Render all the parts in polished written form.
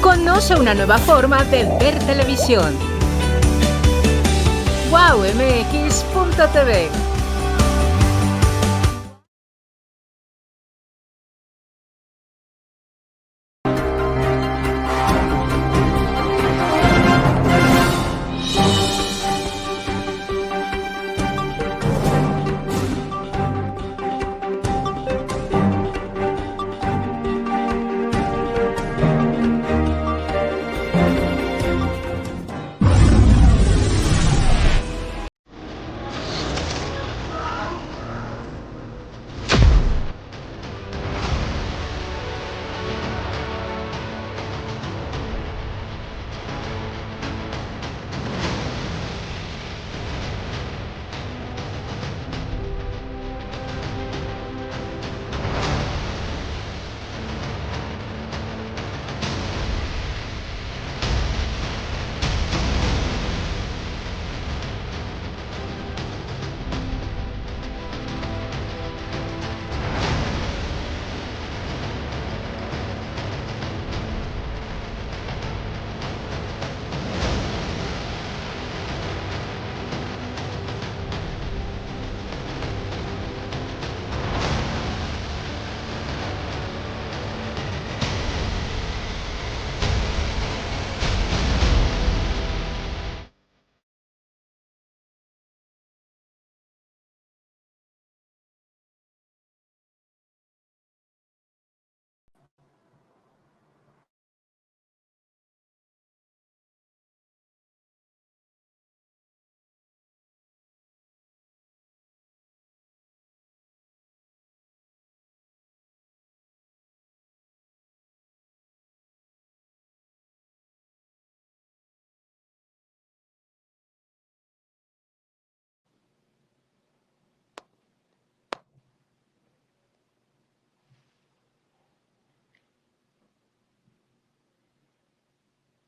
Conoce una nueva forma de ver televisión. wowmx.tv.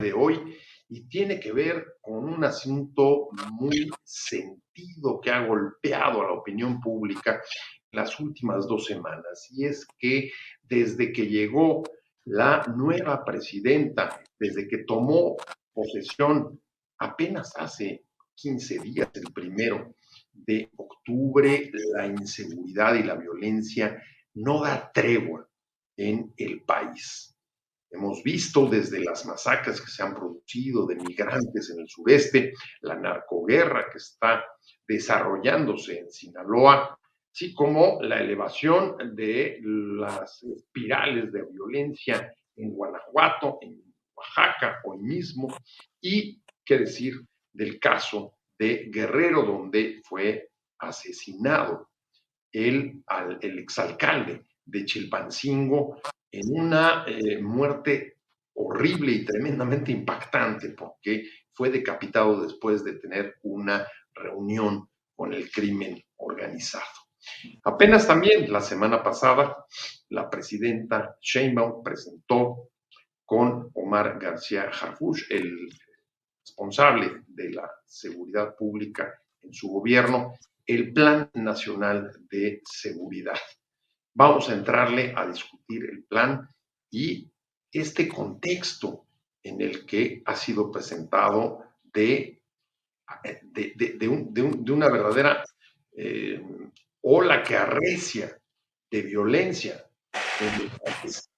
De hoy y tiene que ver con un asunto muy sentido que ha golpeado a la opinión pública en las últimas 2 semanas, y es que desde que llegó la nueva presidenta, desde que tomó posesión apenas hace 15 días, el 1 de octubre, la inseguridad y la violencia no da tregua en el país. Hemos visto desde las masacres que se han producido de migrantes en el sureste, la narcoguerra que está desarrollándose en Sinaloa, así como la elevación de las espirales de violencia en Guanajuato, en Oaxaca hoy mismo, y qué decir del caso de Guerrero, donde fue asesinado el exalcalde de Chilpancingo en una muerte horrible y tremendamente impactante, porque fue decapitado después de tener una reunión con el crimen organizado. Apenas también la semana pasada, la presidenta Sheinbaum presentó con Omar García Harfuch, el responsable de la seguridad pública en su gobierno, el Plan Nacional de Seguridad. Vamos a entrarle a discutir el plan y este contexto en el que ha sido presentado de una verdadera ola que arrecia de violencia en el país.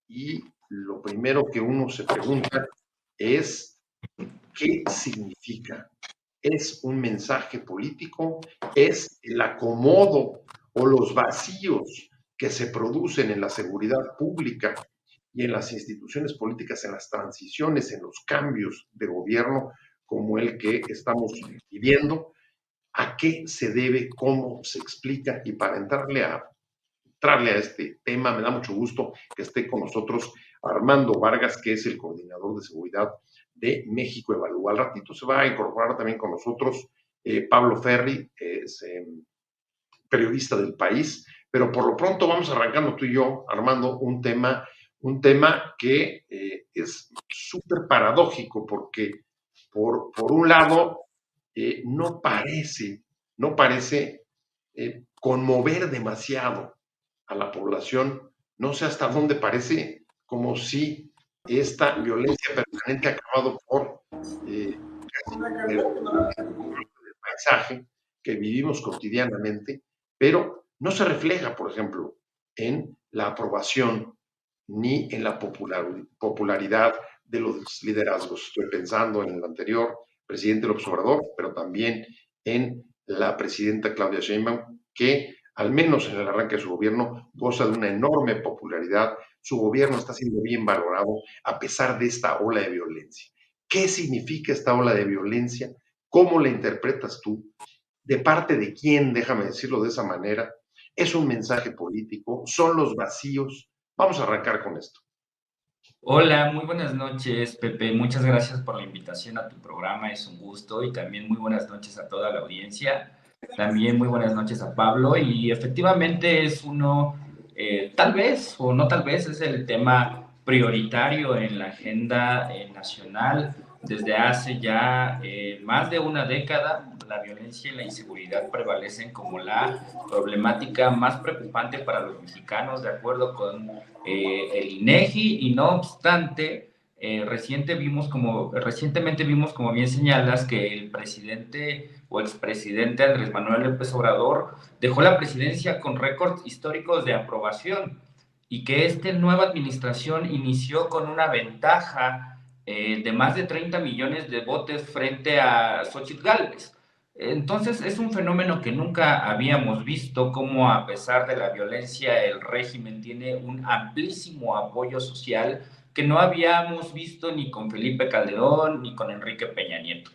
Y lo primero que uno se pregunta es, ¿qué significa? ¿Es un mensaje político? ¿Es el acomodo o los vacíos que se producen en la seguridad pública y en las instituciones políticas, en las transiciones, en los cambios de gobierno como el que estamos viviendo? ¿A qué se debe? ¿Cómo se explica? Y para entrarle a este tema, me da mucho gusto que esté con nosotros Armando Vargas, que es el coordinador de seguridad de México Evalúa. Al ratito se va a incorporar también con nosotros Pablo Ferri, es periodista del País, pero por lo pronto vamos arrancando tú y yo, Armando, un tema que es súper paradójico, porque por un lado no parece conmover demasiado a la población. No sé hasta dónde parece como si esta violencia permanente ha acabado por casi el paisaje que vivimos cotidianamente, pero no se refleja, por ejemplo, en la aprobación ni en la popularidad de los liderazgos. Estoy pensando en el anterior presidente López Obrador, pero también en la presidenta Claudia Sheinbaum, que al menos en el arranque de su gobierno goza de una enorme popularidad. Su gobierno está siendo bien valorado a pesar de esta ola de violencia. ¿Qué significa esta ola de violencia? ¿Cómo la interpretas tú? ¿De parte de quién? Déjame decirlo de esa manera. ¿Es un mensaje político? ¿Son los vacíos? Vamos a arrancar con esto. Hola, muy buenas noches, Pepe. Muchas gracias por la invitación a tu programa. Es un gusto y también muy buenas noches a toda la audiencia. También muy buenas noches a Pablo. Y efectivamente es uno, tal vez o no tal vez, es el tema prioritario en la agenda nacional desde hace ya más de una década. La violencia y la inseguridad prevalecen como la problemática más preocupante para los mexicanos, de acuerdo con el INEGI, y no obstante, recientemente vimos, como bien señalas, que el presidente o expresidente Andrés Manuel López Obrador dejó la presidencia con récords históricos de aprobación y que esta nueva administración inició con una ventaja de más de 30 millones de votos frente a Xochitl Gálvez. Entonces es un fenómeno que nunca habíamos visto, cómo a pesar de la violencia el régimen tiene un amplísimo apoyo social que no habíamos visto ni con Felipe Calderón ni con Enrique Peña Nieto.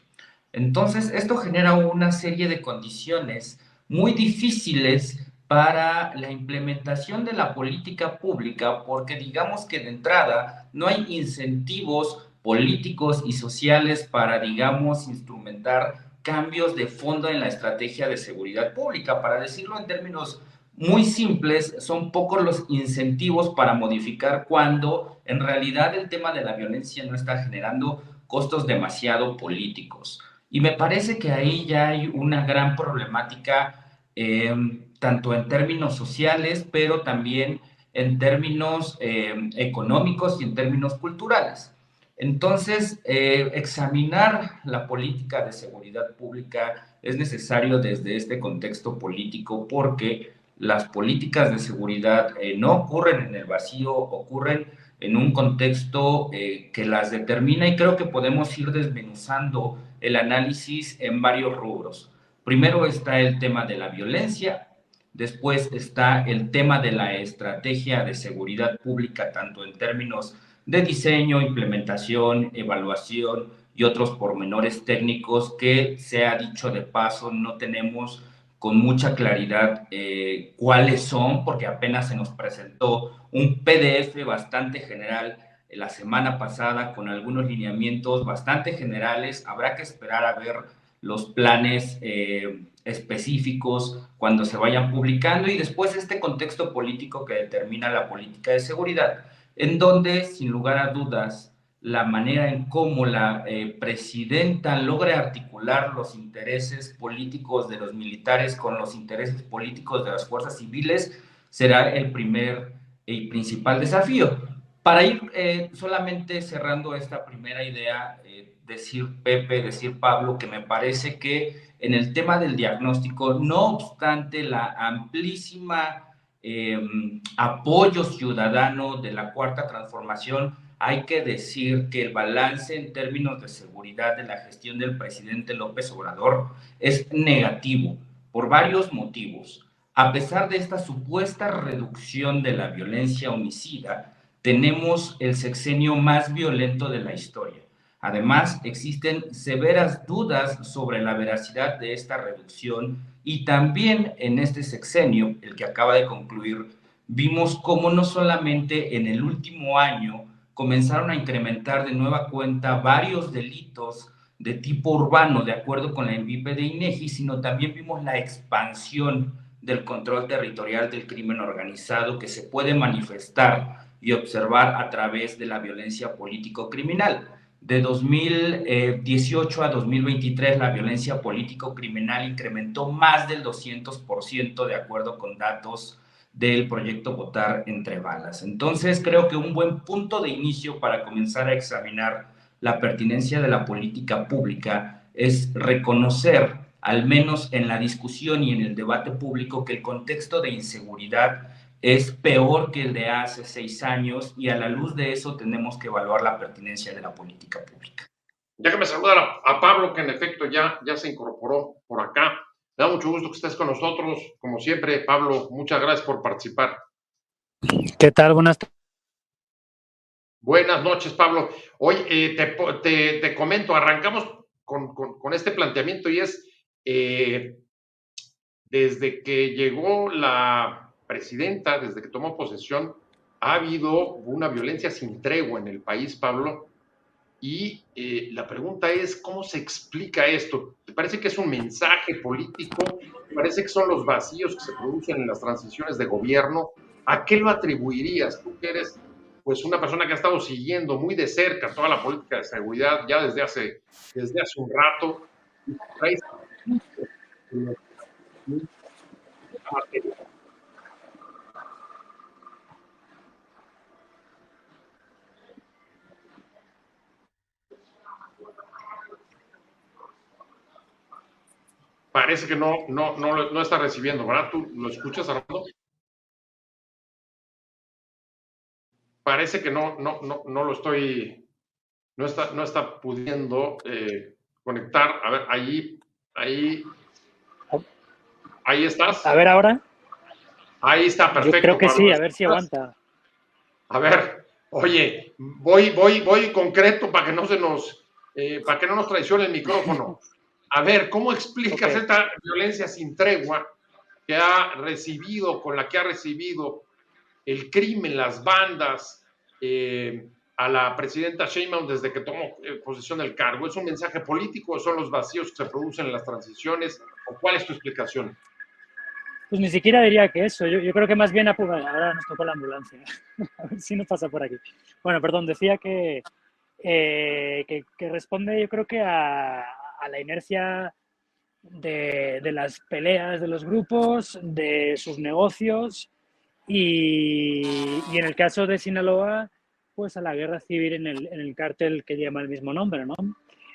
Entonces esto genera una serie de condiciones muy difíciles para la implementación de la política pública, porque digamos que de entrada no hay incentivos políticos y sociales para, digamos, instrumentar cambios de fondo en la estrategia de seguridad pública. Para decirlo en términos muy simples, son pocos los incentivos para modificar cuando en realidad el tema de la violencia no está generando costos demasiado políticos. Y me parece que ahí ya hay una gran problemática, tanto en términos sociales, pero también en términos económicos y en términos culturales. Entonces, examinar la política de seguridad pública es necesario desde este contexto político, porque las políticas de seguridad no ocurren en el vacío, ocurren en un contexto que las determina, y creo que podemos ir desmenuzando el análisis en varios rubros. Primero está el tema de la violencia, después está el tema de la estrategia de seguridad pública, tanto en términos de diseño, implementación, evaluación y otros pormenores técnicos que, sea dicho de paso, no tenemos con mucha claridad cuáles son, porque apenas se nos presentó un PDF bastante general la semana pasada con algunos lineamientos bastante generales. Habrá que esperar a ver los planes específicos cuando se vayan publicando, y después este contexto político que determina la política de seguridad, en donde, sin lugar a dudas, la manera en cómo la presidenta logra articular los intereses políticos de los militares con los intereses políticos de las fuerzas civiles será el primer y principal desafío. Para ir solamente cerrando esta primera idea, decir Pepe, decir Pablo, que me parece que en el tema del diagnóstico, no obstante la amplísima apoyo ciudadano de la Cuarta Transformación, hay que decir que el balance en términos de seguridad de la gestión del presidente López Obrador es negativo por varios motivos. A pesar de esta supuesta reducción de la violencia homicida, tenemos el sexenio más violento de la historia. Además, existen severas dudas sobre la veracidad de esta reducción, y también en este sexenio, el que acaba de concluir, vimos cómo no solamente en el último año comenzaron a incrementar de nueva cuenta varios delitos de tipo urbano, de acuerdo con la ENVIPE de INEGI, sino también vimos la expansión del control territorial del crimen organizado, que se puede manifestar y observar a través de la violencia político-criminal. De 2018 a 2023, la violencia político-criminal incrementó más del 200%, de acuerdo con datos del proyecto Votar entre Balas. Entonces, creo que un buen punto de inicio para comenzar a examinar la pertinencia de la política pública es reconocer, al menos en la discusión y en el debate público, que el contexto de inseguridad es peor que el de hace 6 años y a la luz de eso tenemos que evaluar la pertinencia de la política pública. Déjame saludar a Pablo, que en efecto ya se incorporó por acá. Me da mucho gusto que estés con nosotros. Como siempre, Pablo, muchas gracias por participar. ¿Qué tal? Buenas tardes. Buenas noches, Pablo. Hoy te comento, arrancamos con este planteamiento y es, desde que llegó la presidenta, desde que tomó posesión, ha habido una violencia sin tregua en el país, Pablo, y la pregunta es, ¿cómo se explica esto? ¿Te parece que es un mensaje político? ¿Te parece que son los vacíos que se producen en las transiciones de gobierno? ¿A qué lo atribuirías? Tú que eres pues una persona que ha estado siguiendo muy de cerca toda la política de seguridad ya desde hace un rato. Parece que no está recibiendo, ¿verdad? ¿Tú lo escuchas, Armando? Parece que no lo estoy, no está pudiendo conectar. A ver, ahí estás. A ver ahora. Ahí está, perfecto. Yo creo que Pablo. sí, a ver si aguanta. A ver, oye, voy concreto para que no nos traicione el micrófono. A ver, ¿cómo explicas esta violencia sin tregua con la que ha recibido el crimen, las bandas, a la presidenta Sheinbaum desde que tomó posesión del cargo? ¿Es un mensaje político o son los vacíos que se producen en las transiciones? ¿O cuál es tu explicación? Pues ni siquiera diría que eso. Yo creo que más bien ahora nos tocó la ambulancia. A ver si nos pasa por aquí. Bueno, perdón, decía que responde, yo creo que a la inercia de las peleas de los grupos, de sus negocios y en el caso de Sinaloa, pues a la guerra civil en el cártel que lleva el mismo nombre, ¿no?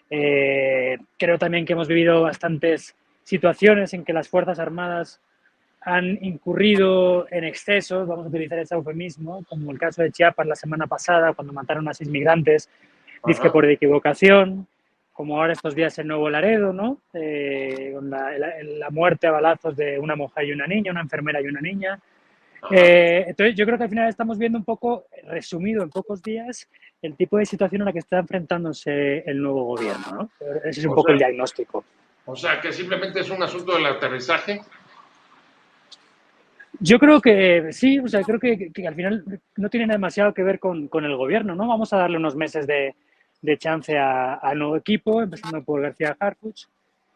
Creo también que hemos vivido bastantes situaciones en que las Fuerzas Armadas han incurrido en excesos, vamos a utilizar ese eufemismo, como el caso de Chiapas la semana pasada, cuando mataron a 6 migrantes, dizque por equivocación, como ahora estos días en Nuevo Laredo, ¿no? Con la muerte a balazos de una mujer y una niña, una enfermera y una niña. Entonces, yo creo que al final estamos viendo un poco, resumido en pocos días, el tipo de situación a la que está enfrentándose el nuevo gobierno, ¿no? Ese es un poco el diagnóstico. O sea, que simplemente es un asunto del aterrizaje. Yo creo que sí, o sea, creo que al final no tiene demasiado que ver con el gobierno, ¿no? Vamos a darle unos meses de chance al nuevo equipo, empezando por García Harfuch,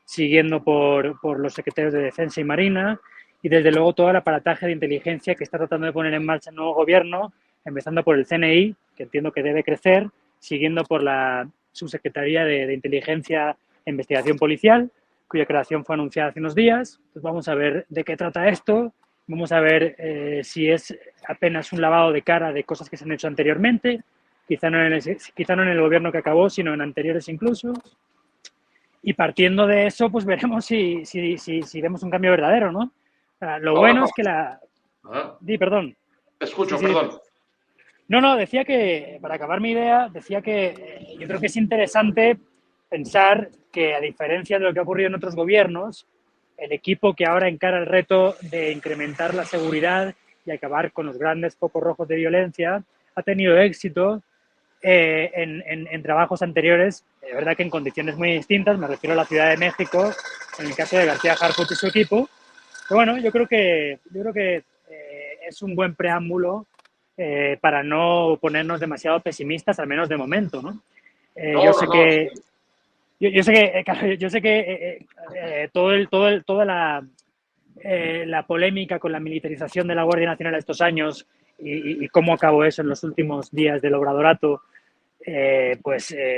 siguiendo por los secretarios de Defensa y Marina, y desde luego todo el aparataje de inteligencia que está tratando de poner en marcha el nuevo gobierno, empezando por el CNI, que entiendo que debe crecer, siguiendo por la Subsecretaría de Inteligencia e Investigación Policial, cuya creación fue anunciada hace unos días. Entonces vamos a ver de qué trata esto, vamos a ver si es apenas un lavado de cara de cosas que se han hecho anteriormente, quizá no en el gobierno que acabó, sino en anteriores incluso. Y partiendo de eso, pues veremos si vemos un cambio verdadero, ¿no? Lo bueno es que perdón. Te escucho, perdón. No, decía que, para acabar mi idea, decía que yo creo que es interesante pensar que, a diferencia de lo que ha ocurrido en otros gobiernos, el equipo que ahora encara el reto de incrementar la seguridad y acabar con los grandes focos rojos de violencia ha tenido éxito en trabajos anteriores, de verdad que en condiciones muy distintas, me refiero a la Ciudad de México, en el caso de García Harfuch y su equipo. Pero bueno, yo creo que es un buen preámbulo para no ponernos demasiado pesimistas, al menos de momento, ¿no? Yo sé que toda la polémica con la militarización de la Guardia Nacional estos años y cómo acabó eso en los últimos días del obradorato,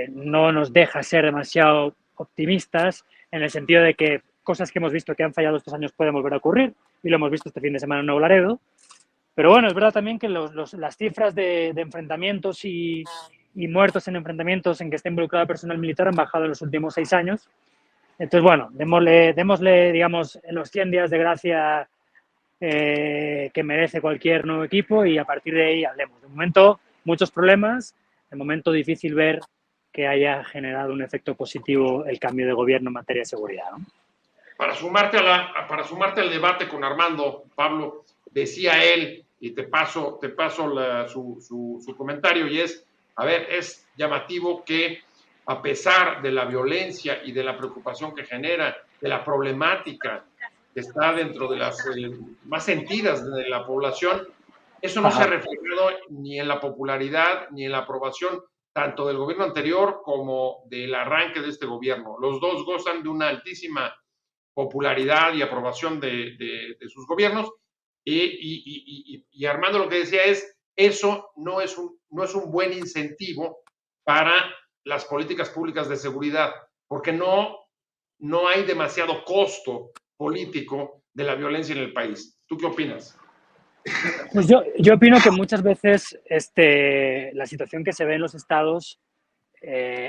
no nos deja ser demasiado optimistas, en el sentido de que cosas que hemos visto que han fallado estos años pueden volver a ocurrir, y lo hemos visto este fin de semana en Nuevo Laredo. Pero bueno, es verdad también que las cifras de enfrentamientos y muertos en enfrentamientos en que está involucrado personal militar han bajado en los últimos 6 años. Entonces, bueno, démosle, digamos, los 100 días de gracia que merece cualquier nuevo equipo y a partir de ahí hablemos. De momento, muchos problemas. De momento, difícil ver que haya generado un efecto positivo el cambio de gobierno en materia de seguridad, ¿no? Para sumarte al debate con Armando, Pablo, decía él, y te paso su comentario, y es, a ver, es llamativo que a pesar de la violencia y de la preocupación que genera, de la problemática que está dentro de las más sentidas de la población, eso no se ha reflejado ni en la popularidad ni en la aprobación tanto del gobierno anterior como del arranque de este gobierno. Los dos gozan de una altísima popularidad y aprobación de sus gobiernos. Y Armando lo que decía es, eso no es un buen incentivo para las políticas públicas de seguridad, porque no hay demasiado costo político de la violencia en el país. ¿Tú qué opinas? Pues yo opino que muchas veces la situación que se ve en los estados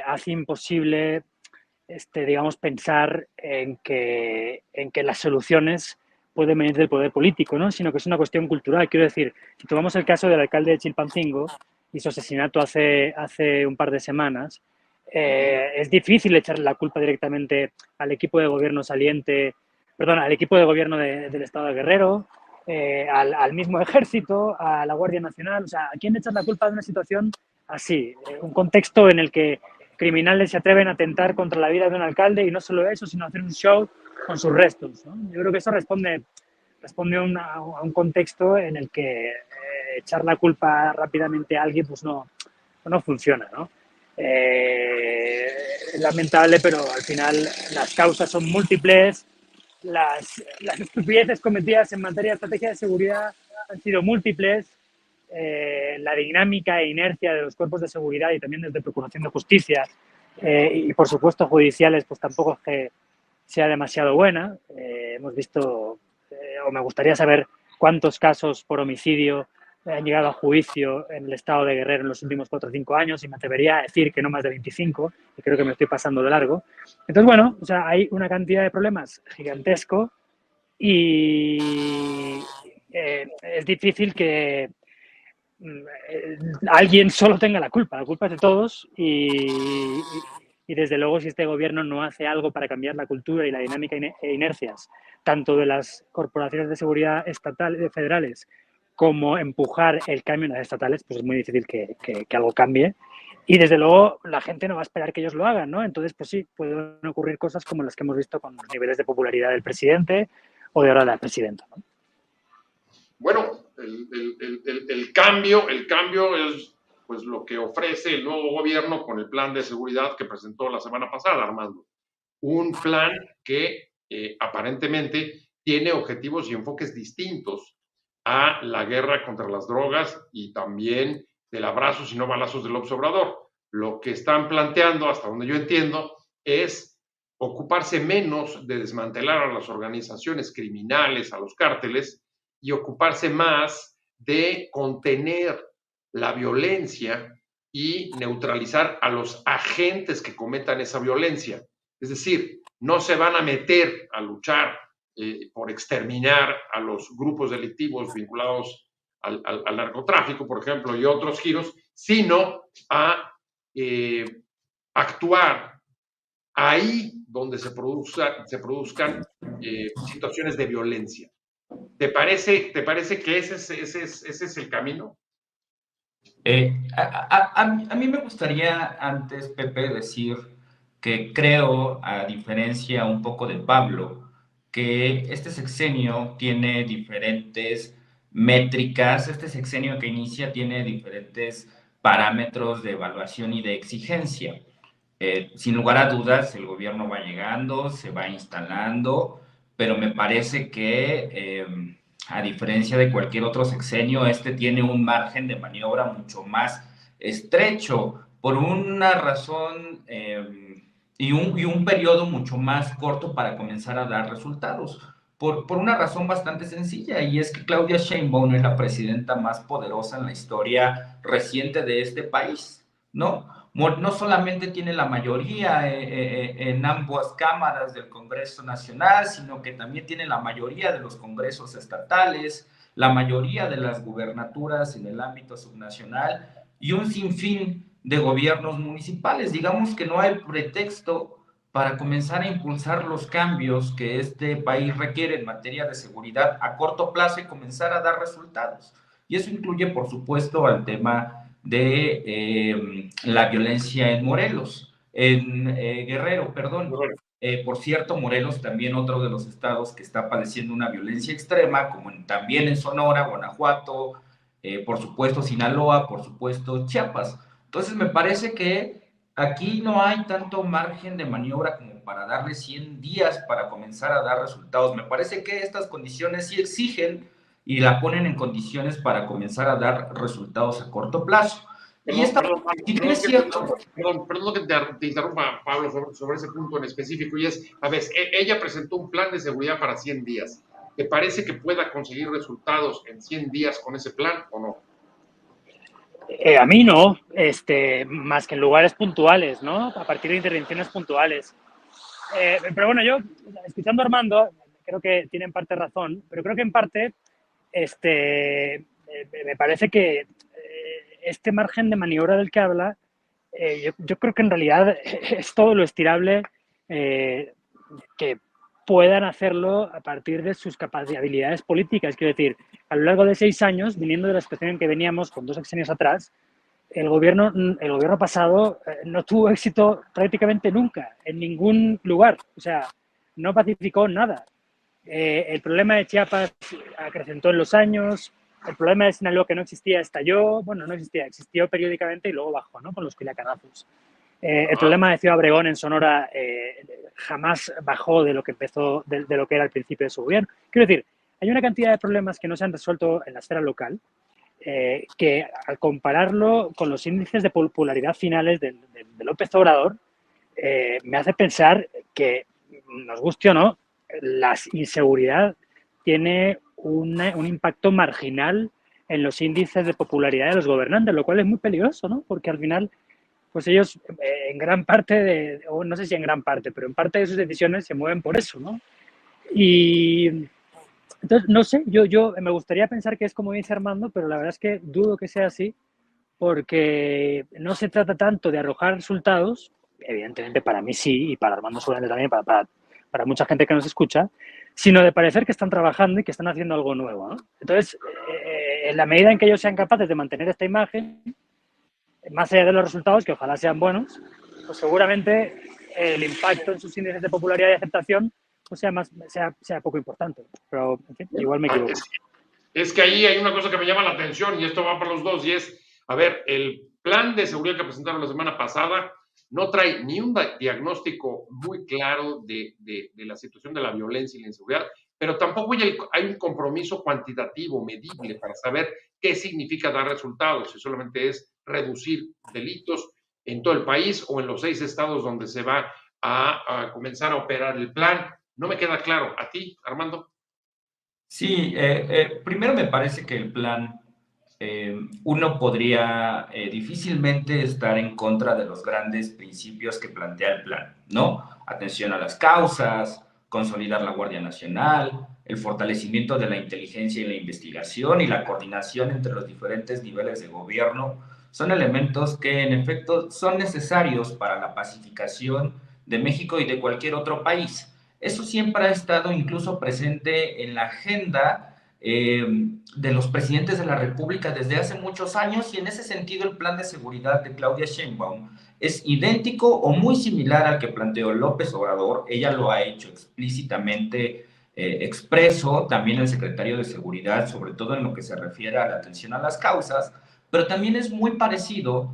hace imposible digamos, pensar en que las soluciones pueden venir del poder político, ¿no? Sino que es una cuestión cultural. Quiero decir, si tomamos el caso del alcalde de Chilpancingo y su asesinato hace un par de semanas, es difícil echarle la culpa directamente al equipo de gobierno saliente, perdón, al equipo de gobierno del estado de Guerrero, al mismo ejército, a la Guardia Nacional. O sea, ¿a quién echar la culpa de una situación así? Un contexto en el que criminales se atreven a atentar contra la vida de un alcalde y no solo eso, sino hacer un show con sus restos, ¿no? Yo creo que eso responde a un contexto en el que echar la culpa rápidamente a alguien pues no funciona, ¿no? Es lamentable, pero al final las causas son múltiples, las estupideces cometidas en materia de estrategia de seguridad han sido múltiples, la dinámica e inercia de los cuerpos de seguridad y también desde Procuración de Justicia y por supuesto judiciales pues tampoco es que sea demasiado buena. Hemos visto, o me gustaría saber cuántos casos por homicidio han llegado a juicio en el estado de Guerrero en los últimos 4 o 5 años y me atrevería a decir que no más de 25 y creo que me estoy pasando de largo. Entonces, bueno, o sea, hay una cantidad de problemas gigantesco y es difícil que alguien solo tenga la culpa es de todos y desde luego si este gobierno no hace algo para cambiar la cultura y la dinámica e inercias tanto de las corporaciones de seguridad estatales, federales, como empujar el cambio en las estatales, pues es muy difícil que algo cambie. Y desde luego la gente no va a esperar que ellos lo hagan, ¿no? Entonces, pues sí, pueden ocurrir cosas como las que hemos visto con los niveles de popularidad del presidente o de ahora de la presidenta, ¿no? Bueno, el cambio es pues lo que ofrece el nuevo gobierno con el plan de seguridad que presentó la semana pasada, Armando. Un plan que aparentemente tiene objetivos y enfoques distintos a la guerra contra las drogas y también del abrazos y no balazos del observador. Lo que están planteando, hasta donde yo entiendo, es ocuparse menos de desmantelar a las organizaciones criminales, a los cárteles, y ocuparse más de contener la violencia y neutralizar a los agentes que cometan esa violencia. Es decir, no se van a meter a luchar por exterminar a los grupos delictivos vinculados al narcotráfico, por ejemplo, y otros giros, sino a actuar ahí donde se produzcan situaciones de violencia. ¿Te parece que ese es el camino? A mí me gustaría antes, Pepe, decir que creo, a diferencia un poco de Pablo, que este sexenio tiene diferentes métricas, este sexenio que inicia tiene diferentes parámetros de evaluación y de exigencia. Sin lugar a dudas, el gobierno va llegando, se va instalando, pero me parece que, a diferencia de cualquier otro sexenio, este tiene un margen de maniobra mucho más estrecho, por una razón y un periodo mucho más corto para comenzar a dar resultados. por una razón bastante sencilla, y es que Claudia Sheinbaum es la presidenta más poderosa en la historia reciente de este país, ¿no? No solamente tiene la mayoría en ambas cámaras del Congreso Nacional, sino que también tiene la mayoría de los congresos estatales, la mayoría de las gubernaturas en el ámbito subnacional y un sinfín de gobiernos municipales. Digamos que no hay pretexto para comenzar a impulsar los cambios que este país requiere en materia de seguridad a corto plazo y comenzar a dar resultados. Y eso incluye, por supuesto, al tema de la violencia en Morelos, en Guerrero, perdón. Por cierto, Morelos también otro de los estados que está padeciendo una violencia extrema, como también en Sonora, Guanajuato, por supuesto Sinaloa, por supuesto Chiapas. Entonces me parece que aquí no hay tanto margen de maniobra como para darle 100 días para comenzar a dar resultados. Me parece que estas condiciones sí exigen y la ponen en condiciones para comenzar a dar resultados a corto plazo. Perdón que te interrumpa, Pablo, sobre ese punto en específico, y es, a ver, ella presentó un plan de seguridad para 100 días. ¿Te parece que pueda conseguir resultados en 100 días con ese plan o no? A mí no, más que en lugares puntuales, ¿no? A partir de intervenciones puntuales. Pero bueno, yo, escuchando a Armando, creo que tiene en parte razón, pero creo que en parte me parece que este margen de maniobra del que habla, yo creo que en realidad es todo lo estirable que puedan hacerlo a partir de sus capacidades, habilidades políticas. Quiero decir, a lo largo de 6 años, viniendo de la situación en que veníamos con 2 sexenios atrás, el gobierno pasado no tuvo éxito prácticamente nunca, en ningún lugar. O sea, no pacificó nada. El problema de Chiapas acrecentó en los años, el problema de Sinaloa, que no existía, estalló. Bueno, no existía, existió periódicamente y luego bajó, ¿no? Con los culiacanazos. El problema de Ciudad Obregón en Sonora jamás bajó de lo que empezó, de lo que era el principio de su gobierno. Quiero decir, hay una cantidad de problemas que no se han resuelto en la esfera local, que al compararlo con los índices de popularidad finales de López Obrador, me hace pensar que, nos guste o no, la inseguridad tiene un impacto marginal en los índices de popularidad de los gobernantes, lo cual es muy peligroso, ¿no? Porque al final, pues ellos en gran parte, o no sé si en gran parte, pero en parte de sus decisiones se mueven por eso, ¿no? Y entonces, no sé, yo me gustaría pensar que es como dice Armando, pero la verdad es que dudo que sea así, porque no se trata tanto de arrojar resultados, evidentemente para mí sí, y para Armando seguramente también, para mucha gente que nos escucha, sino de parecer que están trabajando y que están haciendo algo nuevo, ¿no? Entonces, en la medida en que ellos sean capaces de mantener esta imagen, más allá de los resultados, que ojalá sean buenos, pues seguramente el impacto en sus índices de popularidad y aceptación pues sea poco importante. Pero, en fin, igual me equivoco. Es que ahí hay una cosa que me llama la atención, y esto va para los dos, y es, a ver, el plan de seguridad que presentaron la semana pasada no trae ni un diagnóstico muy claro de la situación de la violencia y la inseguridad, pero tampoco hay un compromiso cuantitativo, medible, para saber qué significa dar resultados, si solamente es reducir delitos en todo el país o en los 6 estados donde se va a comenzar a operar el plan. No me queda claro. ¿A ti, Armando? Sí, primero me parece que el plan, uno podría difícilmente estar en contra de los grandes principios que plantea el plan, ¿no? Atención a las causas, consolidar la Guardia Nacional, el fortalecimiento de la inteligencia y la investigación y la coordinación entre los diferentes niveles de gobierno son elementos que en efecto son necesarios para la pacificación de México y de cualquier otro país. Eso siempre ha estado incluso presente en la agenda de los presidentes de la República desde hace muchos años, y en ese sentido el plan de seguridad de Claudia Sheinbaum es idéntico o muy similar al que planteó López Obrador. Ella lo ha hecho explícitamente expreso, también el secretario de Seguridad, sobre todo en lo que se refiere a la atención a las causas, pero también es muy parecido,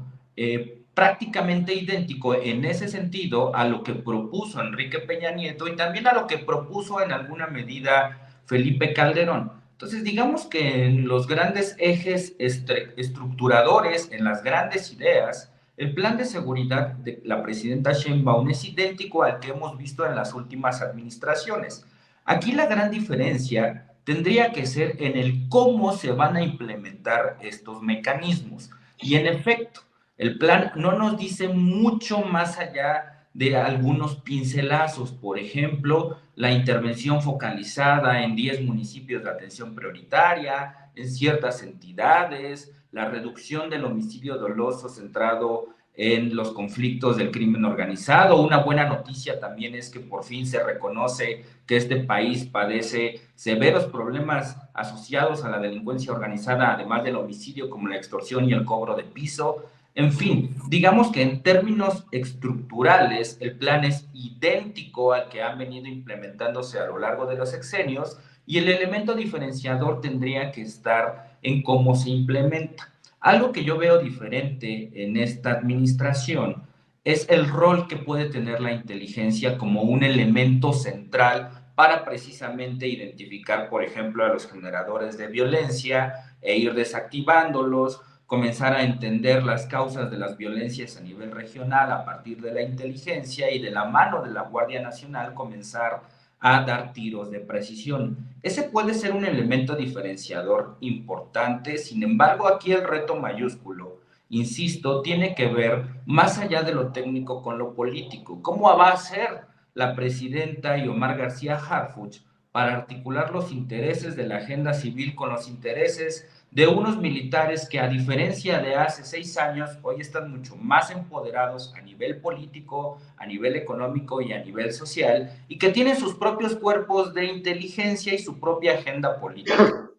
prácticamente idéntico en ese sentido a lo que propuso Enrique Peña Nieto y también a lo que propuso en alguna medida Felipe Calderón. Entonces, digamos que en los grandes ejes estructuradores, en las grandes ideas, el plan de seguridad de la presidenta Sheinbaum es idéntico al que hemos visto en las últimas administraciones. Aquí la gran diferencia tendría que ser en el cómo se van a implementar estos mecanismos. Y en efecto, el plan no nos dice mucho más allá de algunos pincelazos. Por ejemplo, la intervención focalizada en 10 municipios de atención prioritaria, en ciertas entidades, la reducción del homicidio doloso centrado en los conflictos del crimen organizado. Una buena noticia también es que por fin se reconoce que este país padece severos problemas asociados a la delincuencia organizada, además del homicidio, como la extorsión y el cobro de piso. En fin, digamos que en términos estructurales, el plan es idéntico al que han venido implementándose a lo largo de los sexenios, y el elemento diferenciador tendría que estar en cómo se implementa. Algo que yo veo diferente en esta administración es el rol que puede tener la inteligencia como un elemento central para precisamente identificar, por ejemplo, a los generadores de violencia e ir desactivándolos, comenzar a entender las causas de las violencias a nivel regional a partir de la inteligencia, y de la mano de la Guardia Nacional comenzar a dar tiros de precisión. Ese puede ser un elemento diferenciador importante. Sin embargo, aquí el reto mayúsculo, insisto, tiene que ver más allá de lo técnico con lo político. ¿Cómo va a ser la presidenta Xiomara García Harfuch para articular los intereses de la agenda civil con los intereses de unos militares que, a diferencia de hace 6 años, hoy están mucho más empoderados a nivel político, a nivel económico y a nivel social, y que tienen sus propios cuerpos de inteligencia y su propia agenda política?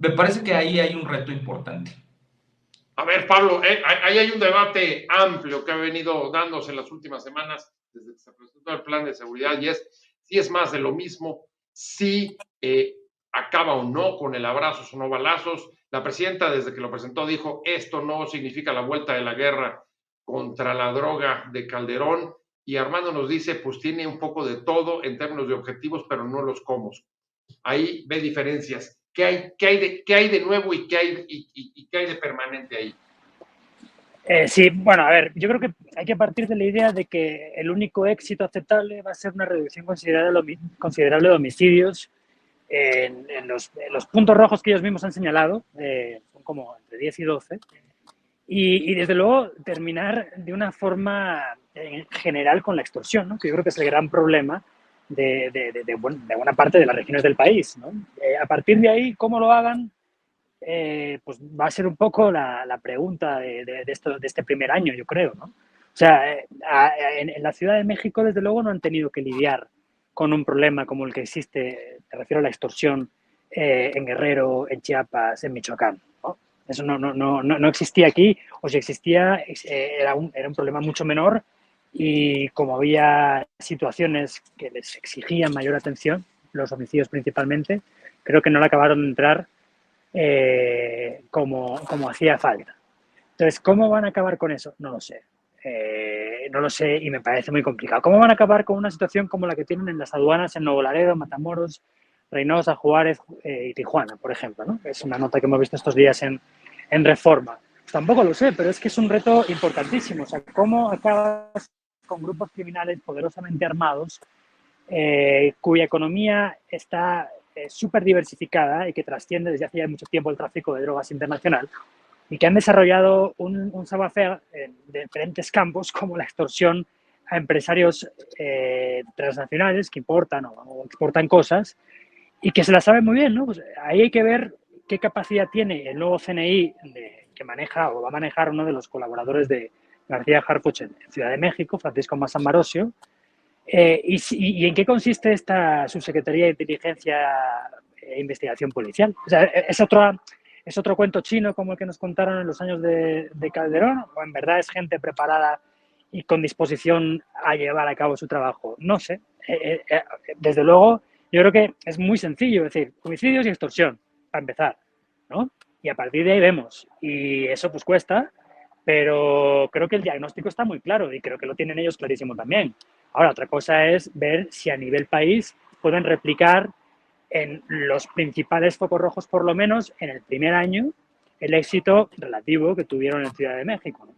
Me parece que ahí hay un reto importante. A ver, Pablo, ahí hay un debate amplio que ha venido dándose en las últimas semanas desde que se presentó el plan de seguridad, y es si es más de lo mismo, si acaba o no con el abrazos o no balazos. La presidenta, desde que lo presentó, dijo: esto no significa la vuelta de la guerra contra la droga de Calderón, y Armando nos dice, pues tiene un poco de todo en términos de objetivos, pero no los cómo. Ahí ve diferencias. ¿Qué hay de nuevo y qué hay de permanente ahí? Sí, bueno, a ver, yo creo que hay que partir de la idea de que el único éxito aceptable va a ser una reducción considerable de homicidios en los puntos rojos que ellos mismos han señalado, son como entre 10 y 12, y desde luego terminar de una forma general con la extorsión, ¿no? Que yo creo que es el gran problema de buena parte de las regiones del país, ¿no? A partir de ahí, ¿cómo lo hagan? Pues va a ser un poco la pregunta de este primer año, yo creo, ¿no? O sea, en la Ciudad de México, desde luego, no han tenido que lidiar con un problema como el que existe, me refiero a la extorsión, en Guerrero, en Chiapas, en Michoacán, ¿no? Eso no existía aquí, o si existía, era un problema mucho menor, y como había situaciones que les exigían mayor atención, los homicidios principalmente, creo que no le acabaron de entrar como hacía falta. Entonces, ¿cómo van a acabar con eso? No lo sé. No lo sé, y me parece muy complicado. ¿Cómo van a acabar con una situación como la que tienen en las aduanas en Nuevo Laredo, Matamoros, Reynosa, Juárez y Tijuana, por ejemplo, ¿no? Es una nota que hemos visto estos días en Reforma. Tampoco lo sé, pero es que es un reto importantísimo. O sea, ¿cómo acabas con grupos criminales poderosamente armados cuya economía está súper diversificada y que trasciende desde hace ya mucho tiempo el tráfico de drogas internacional, y que han desarrollado un savoir-faire de diferentes campos, como la extorsión a empresarios transnacionales que importan o exportan cosas, y que se la saben muy bien, ¿no? Pues ahí hay que ver qué capacidad tiene el nuevo CNI que maneja o va a manejar uno de los colaboradores de García Harfuch en Ciudad de México, Francisco Maza Marosio, y en qué consiste esta subsecretaría de Inteligencia e Investigación Policial. O sea, ¿es otro cuento chino como el que nos contaron en los años de Calderón, o en verdad es gente preparada y con disposición a llevar a cabo su trabajo? No sé. Desde luego, yo creo que es muy sencillo, es decir, homicidios y extorsión, para empezar, ¿no? Y a partir de ahí vemos. Y eso pues cuesta, pero creo que el diagnóstico está muy claro y creo que lo tienen ellos clarísimo también. Ahora, otra cosa es ver si a nivel país pueden replicar en los principales focos rojos, por lo menos en el primer año, el éxito relativo que tuvieron en Ciudad de México, ¿no?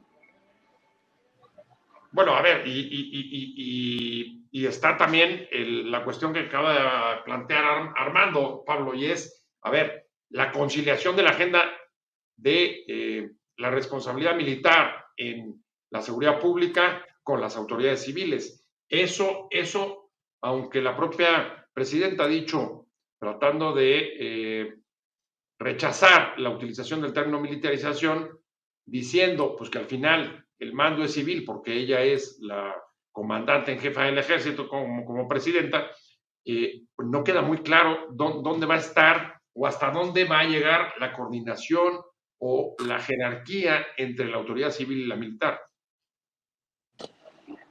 Bueno, a ver, y está también la cuestión que acaba de plantear Armando, Pablo, y es, a ver, la conciliación de la agenda de la responsabilidad militar en la seguridad pública con las autoridades civiles. Eso, aunque la propia presidenta ha dicho, tratando de rechazar la utilización del término militarización, diciendo pues que al final el mando es civil porque ella es la comandante en jefa del ejército como presidenta, pues no queda muy claro dónde va a estar o hasta dónde va a llegar la coordinación o la jerarquía entre la autoridad civil y la militar.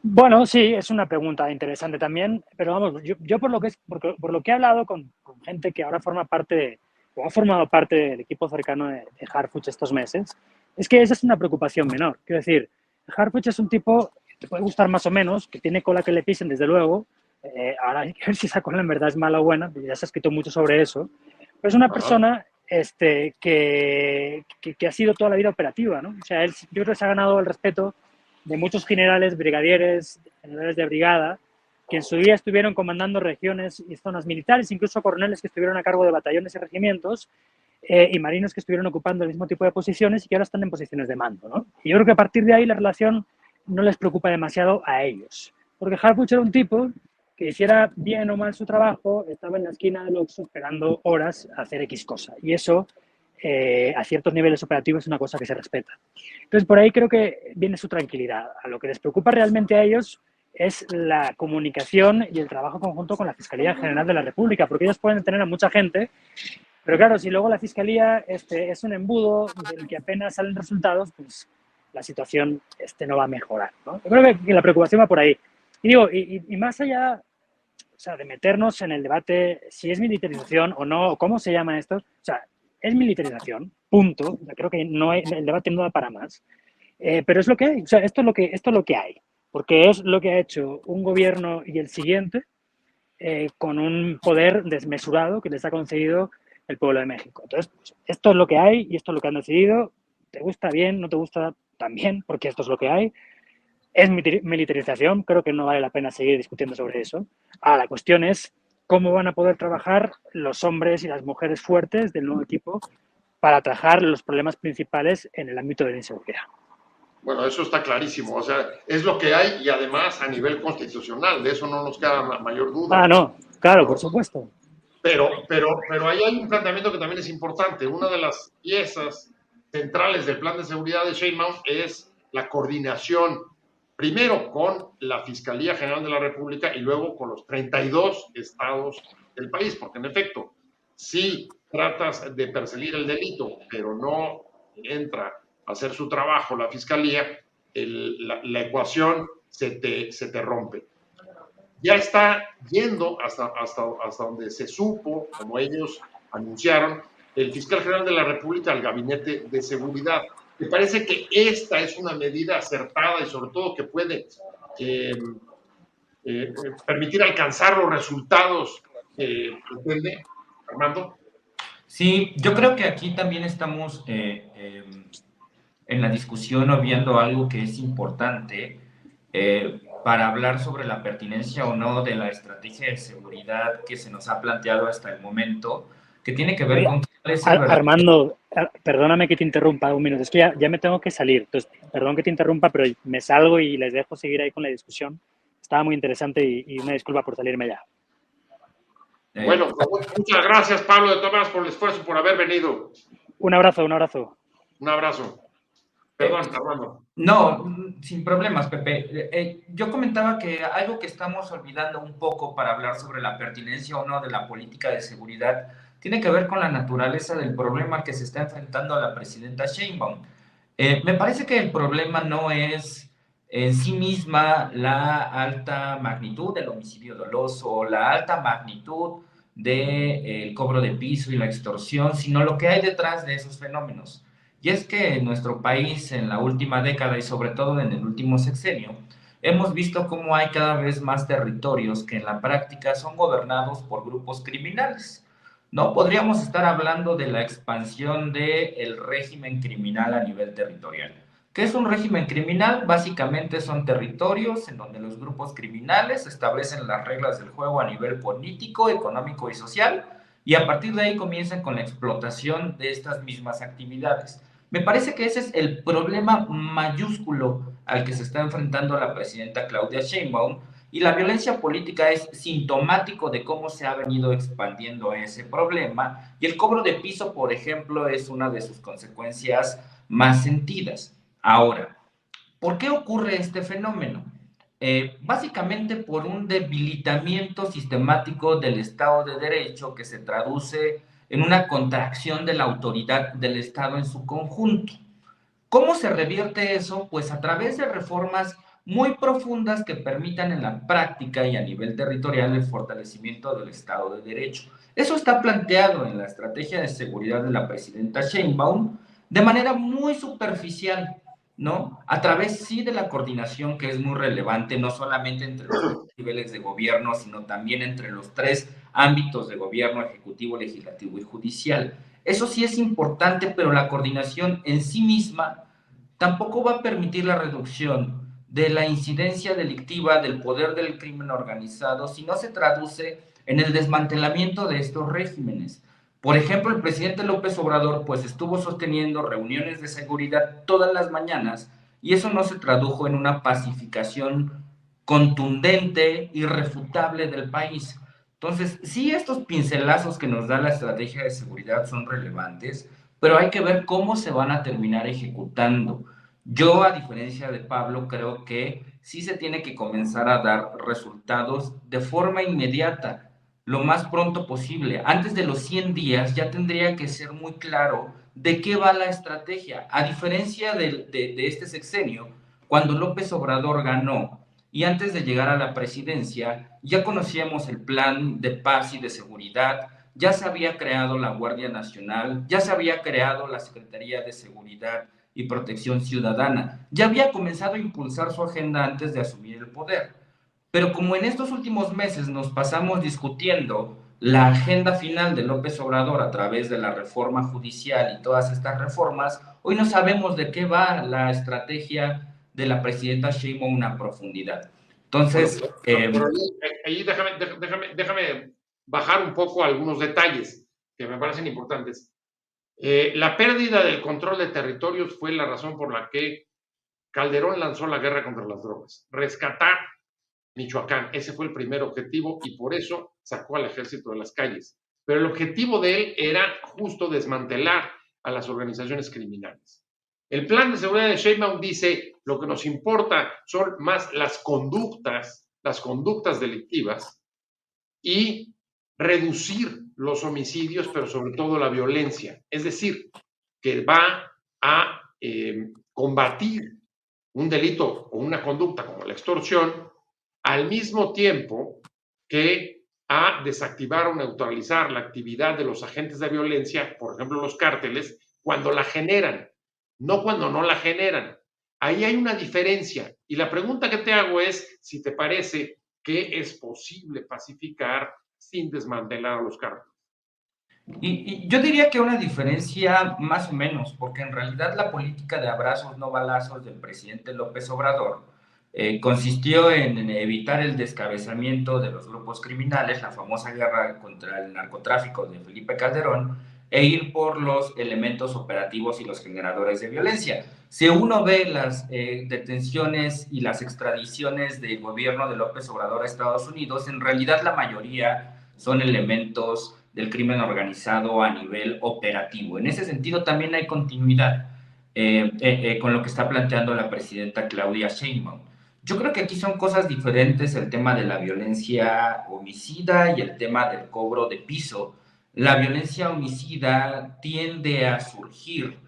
Bueno, sí, es una pregunta interesante también, pero vamos, yo por lo que he hablado con gente que ahora forma parte o ha formado parte del equipo cercano de Harfuch estos meses, es que esa es una preocupación menor. Quiero decir, Harfuch es un tipo que te puede gustar más o menos, que tiene cola que le pisen, desde luego. Ahora hay que ver si esa cola en verdad es mala o buena, ya se ha escrito mucho sobre eso, pero es una persona que ha sido toda la vida operativa, ¿no? O sea, yo creo que se ha ganado el respeto de muchos generales, brigadieres, generales de brigada, que en su día estuvieron comandando regiones y zonas militares, incluso coroneles que estuvieron a cargo de batallones y regimientos, y marinos que estuvieron ocupando el mismo tipo de posiciones y que ahora están en posiciones de mando, ¿no? Y yo creo que a partir de ahí la relación no les preocupa demasiado a ellos. Porque Harfuch era un tipo que hiciera bien o mal su trabajo, estaba en la esquina del Oxxo esperando horas a hacer X cosa. Y eso, a ciertos niveles operativos, es una cosa que se respeta. Entonces, por ahí creo que viene su tranquilidad. A lo que les preocupa realmente a ellos es la comunicación y el trabajo conjunto con la Fiscalía General de la República, porque ellos pueden tener a mucha gente, pero claro, si luego la Fiscalía es un embudo del que apenas salen resultados, pues la situación no va a mejorar, ¿no? Yo creo que la preocupación va por ahí. Y digo, y más allá, o sea, de meternos en el debate si es militarización o no, o cómo se llama esto, o sea, es militarización, punto. O sea, creo que el debate no da para más. Pero es lo que hay, o sea, esto es lo que hay, porque es lo que ha hecho un gobierno y el siguiente con un poder desmesurado que les ha concedido el pueblo de México. Entonces, pues, esto es lo que hay y esto es lo que han decidido. ¿Te gusta bien? ¿No te gusta también? Porque esto es lo que hay. Es militarización, creo que no vale la pena seguir discutiendo sobre eso. La cuestión es cómo van a poder trabajar los hombres y las mujeres fuertes del nuevo equipo para atajar los problemas principales en el ámbito de la inseguridad. Bueno, eso está clarísimo, o sea, es lo que hay y además a nivel constitucional, de eso no nos queda mayor duda. No, claro, por supuesto. Pero ahí hay un planteamiento que también es importante. Una de las piezas centrales del plan de seguridad de Sheinbaum es la coordinación, primero con la Fiscalía General de la República y luego con los 32 estados del país, porque en efecto, si tratas de perseguir el delito, pero no entra a hacer su trabajo la Fiscalía, la ecuación se te rompe. Ya está yendo hasta donde se supo, como ellos anunciaron, el fiscal general de la República al Gabinete de Seguridad. Me parece que esta es una medida acertada y sobre todo que puede permitir alcanzar los resultados que pretende, Armando. Sí, yo creo que aquí también estamos en la discusión o viendo algo que es importante para hablar sobre la pertinencia o no de la estrategia de seguridad que se nos ha planteado hasta el momento, que tiene que ver con... Armando, perdóname que te interrumpa un minuto, es que ya me tengo que salir, entonces perdón que te interrumpa, pero me salgo y les dejo seguir ahí con la discusión. Estaba muy interesante y una disculpa por salirme ya. Bueno, muchas gracias, Pablo, de todas maneras, por el esfuerzo, por haber venido. Un abrazo. Un abrazo. Perdón, Armando. No, sin problemas, Pepe. Yo comentaba que algo que estamos olvidando un poco para hablar sobre la pertinencia o no de la política de seguridad tiene que ver con la naturaleza del problema al que se está enfrentando la presidenta Sheinbaum. Me parece que el problema no es en sí misma la alta magnitud del homicidio doloso, la alta magnitud del cobro de piso y la extorsión, sino lo que hay detrás de esos fenómenos. Y es que en nuestro país, en la última década y sobre todo en el último sexenio, hemos visto cómo hay cada vez más territorios que en la práctica son gobernados por grupos criminales. No podríamos estar hablando de la expansión del régimen criminal a nivel territorial. ¿Qué es un régimen criminal? Básicamente son territorios en donde los grupos criminales establecen las reglas del juego a nivel político, económico y social, y a partir de ahí comienzan con la explotación de estas mismas actividades. Me parece que ese es el problema mayúsculo al que se está enfrentando la presidenta Claudia Sheinbaum, y la violencia política es sintomático de cómo se ha venido expandiendo ese problema, y el cobro de piso, por ejemplo, es una de sus consecuencias más sentidas. Ahora, ¿por qué ocurre este fenómeno? Básicamente por un debilitamiento sistemático del Estado de Derecho que se traduce en una contracción de la autoridad del Estado en su conjunto. ¿Cómo se revierte eso? Pues a través de reformas muy profundas que permitan en la práctica y a nivel territorial el fortalecimiento del Estado de Derecho. Eso está planteado en la estrategia de seguridad de la presidenta Sheinbaum de manera muy superficial, ¿no? A través sí de la coordinación que es muy relevante, no solamente entre los niveles de gobierno, sino también entre los tres ámbitos de gobierno, ejecutivo, legislativo y judicial. Eso sí es importante, pero la coordinación en sí misma tampoco va a permitir la reducción de la incidencia delictiva del poder del crimen organizado si no se traduce en el desmantelamiento de estos regímenes. Por ejemplo, el presidente López Obrador pues estuvo sosteniendo reuniones de seguridad todas las mañanas y eso no se tradujo en una pacificación contundente, irrefutable del país. Entonces, sí, estos pincelazos que nos da la estrategia de seguridad son relevantes, pero hay que ver cómo se van a terminar ejecutando. Yo, a diferencia de Pablo, creo que sí se tiene que comenzar a dar resultados de forma inmediata, lo más pronto posible. Antes de los 100 días ya tendría que ser muy claro de qué va la estrategia. A diferencia de este sexenio, cuando López Obrador ganó y antes de llegar a la presidencia, ya conocíamos el plan de paz y de seguridad, ya se había creado la Guardia Nacional, ya se había creado la Secretaría de Seguridad y Protección Ciudadana, ya había comenzado a impulsar su agenda antes de asumir el poder. Pero como en estos últimos meses nos pasamos discutiendo la agenda final de López Obrador a través de la reforma judicial y todas estas reformas, hoy no sabemos de qué va la estrategia de la presidenta Sheinbaum a profundidad. Entonces, pero ahí déjame bajar un poco algunos detalles que me parecen importantes. La pérdida del control de territorios fue la razón por la que Calderón lanzó la guerra contra las drogas. Rescatar Michoacán, ese fue el primer objetivo y por eso sacó al ejército de las calles. Pero el objetivo de él era justo desmantelar a las organizaciones criminales. El plan de seguridad de Sheinbaum dice, lo que nos importa son más las conductas delictivas y reducir los homicidios, pero sobre todo la violencia. Es decir, que va a combatir un delito o una conducta como la extorsión, al mismo tiempo que a desactivar o neutralizar la actividad de los agentes de violencia, por ejemplo los cárteles, cuando la generan, no cuando no la generan. Ahí hay una diferencia. Y la pregunta que te hago es si te parece que es posible pacificar sin desmantelar a los cárteles. Y yo diría que una diferencia más o menos, porque en realidad la política de abrazos no balazos del presidente López Obrador consistió en evitar el descabezamiento de los grupos criminales, la famosa guerra contra el narcotráfico de Felipe Calderón, e ir por los elementos operativos y los generadores de violencia. Si uno ve las detenciones y las extradiciones del gobierno de López Obrador a Estados Unidos, en realidad la mayoría son elementos del crimen organizado a nivel operativo. En ese sentido también hay continuidad con lo que está planteando la presidenta Claudia Sheinbaum. Yo creo que aquí son cosas diferentes el tema de la violencia homicida y el tema del cobro de piso. La violencia homicida tiende a surgir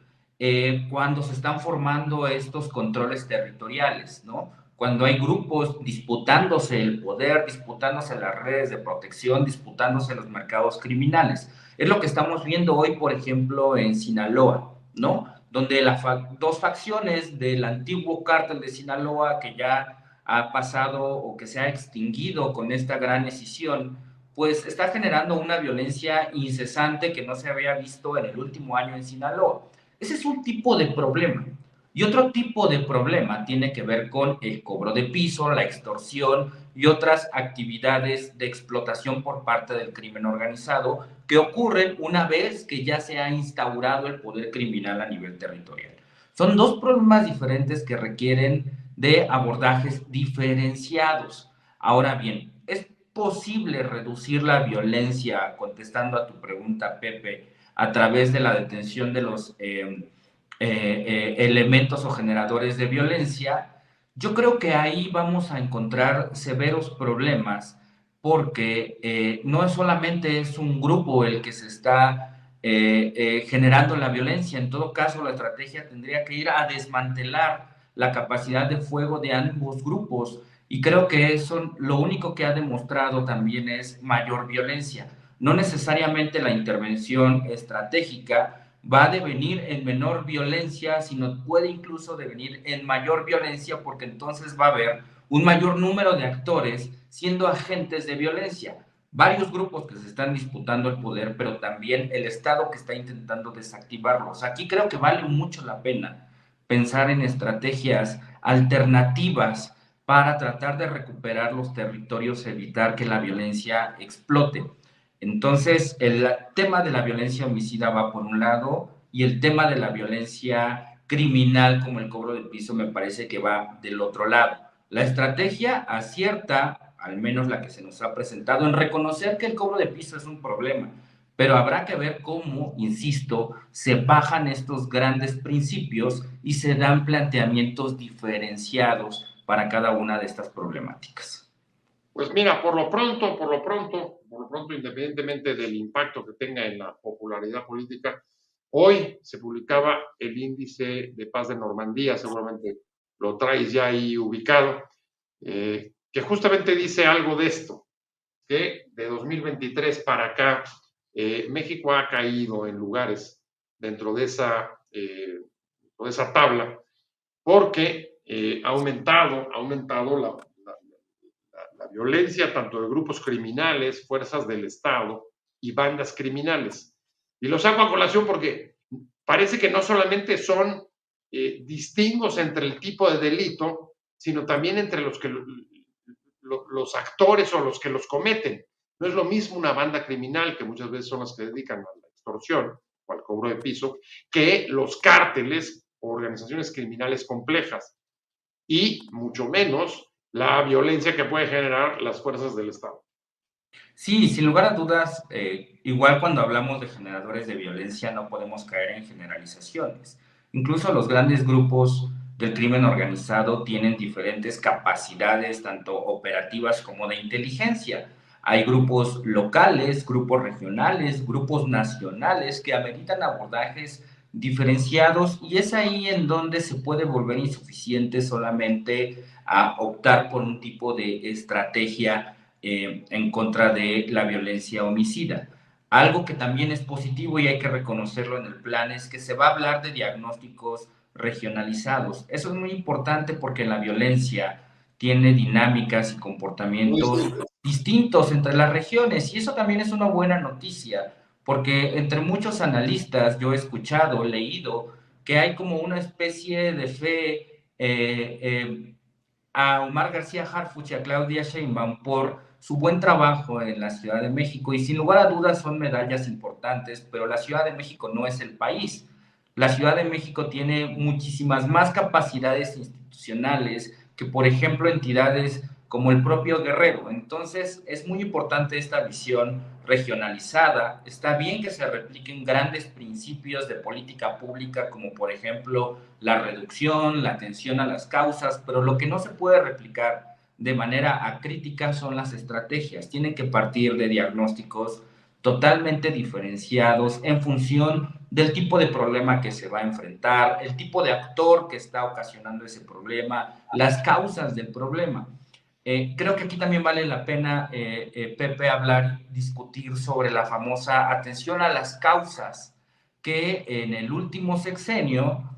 cuando se están formando estos controles territoriales, ¿no? Cuando hay grupos disputándose el poder, disputándose las redes de protección, disputándose los mercados criminales. Es lo que estamos viendo hoy, por ejemplo, en Sinaloa, ¿no? Donde dos facciones del antiguo cártel de Sinaloa, que ya ha pasado o que se ha extinguido con esta gran escisión, pues está generando una violencia incesante que no se había visto en el último año en Sinaloa. Ese es un tipo de problema. Y otro tipo de problema tiene que ver con el cobro de piso, la extorsión y otras actividades de explotación por parte del crimen organizado que ocurren una vez que ya se ha instaurado el poder criminal a nivel territorial. Son dos problemas diferentes que requieren de abordajes diferenciados. Ahora bien, ¿es posible reducir la violencia, contestando a tu pregunta, Pepe, a través de la detención de los elementos o generadores de violencia? Yo creo que ahí vamos a encontrar severos problemas porque no solamente es un grupo el que se está generando la violencia. En todo caso, la estrategia tendría que ir a desmantelar la capacidad de fuego de ambos grupos, y creo que eso lo único que ha demostrado también es mayor violencia. No necesariamente la intervención estratégica va a devenir en menor violencia, sino puede incluso devenir en mayor violencia, porque entonces va a haber un mayor número de actores siendo agentes de violencia. Varios grupos que se están disputando el poder, pero también el Estado que está intentando desactivarlos. Aquí creo que vale mucho la pena pensar en estrategias alternativas para tratar de recuperar los territorios, evitar que la violencia explote. Entonces, el tema de la violencia homicida va por un lado, y el tema de la violencia criminal, como el cobro de piso, me parece que va del otro lado. La estrategia acierta, al menos la que se nos ha presentado, en reconocer que el cobro de piso es un problema, pero habrá que ver cómo, insisto, se bajan estos grandes principios y se dan planteamientos diferenciados para cada una de estas problemáticas. Pues mira, por lo pronto, independientemente del impacto que tenga en la popularidad política, hoy se publicaba el índice de paz de Normandía, seguramente lo traes ya ahí ubicado, que justamente dice algo de esto, que de 2023 para acá, México ha caído en lugares dentro de esa tabla, porque ha aumentado la violencia tanto de grupos criminales, fuerzas del Estado y bandas criminales. Y lo saco a colación porque parece que no solamente son distingos entre el tipo de delito, sino también entre los actores o los que los cometen. No es lo mismo una banda criminal, que muchas veces son las que dedican a la extorsión o al cobro de piso, que los cárteles o organizaciones criminales complejas, y mucho menos la violencia que puede generar las fuerzas del Estado. Sí, sin lugar a dudas, igual cuando hablamos de generadores de violencia no podemos caer en generalizaciones. Incluso los grandes grupos del crimen organizado tienen diferentes capacidades, tanto operativas como de inteligencia. Hay grupos locales, grupos regionales, grupos nacionales que ameritan abordajes diferenciados, y es ahí en donde se puede volver insuficiente solamente a optar por un tipo de estrategia en contra de la violencia homicida. Algo que también es positivo y hay que reconocerlo en el plan es que se va a hablar de diagnósticos regionalizados. Eso es muy importante porque la violencia tiene dinámicas y comportamientos distintos entre las regiones, y eso también es una buena noticia, porque entre muchos analistas yo he escuchado, leído, que hay como una especie de fe a Omar García Harfuch y a Claudia Sheinbaum por su buen trabajo en la Ciudad de México, y sin lugar a dudas son medallas importantes, pero la Ciudad de México no es el país. La Ciudad de México tiene muchísimas más capacidades institucionales que, por ejemplo, entidades como el propio Guerrero. Entonces, es muy importante esta visión regionalizada. Está bien que se repliquen grandes principios de política pública, como por ejemplo la reducción, la atención a las causas, pero lo que no se puede replicar de manera acrítica son las estrategias. Tienen que partir de diagnósticos totalmente diferenciados en función del tipo de problema que se va a enfrentar, el tipo de actor que está ocasionando ese problema, las causas del problema. Creo que aquí también vale la pena, Pepe, hablar y discutir sobre la famosa atención a las causas, que en el último sexenio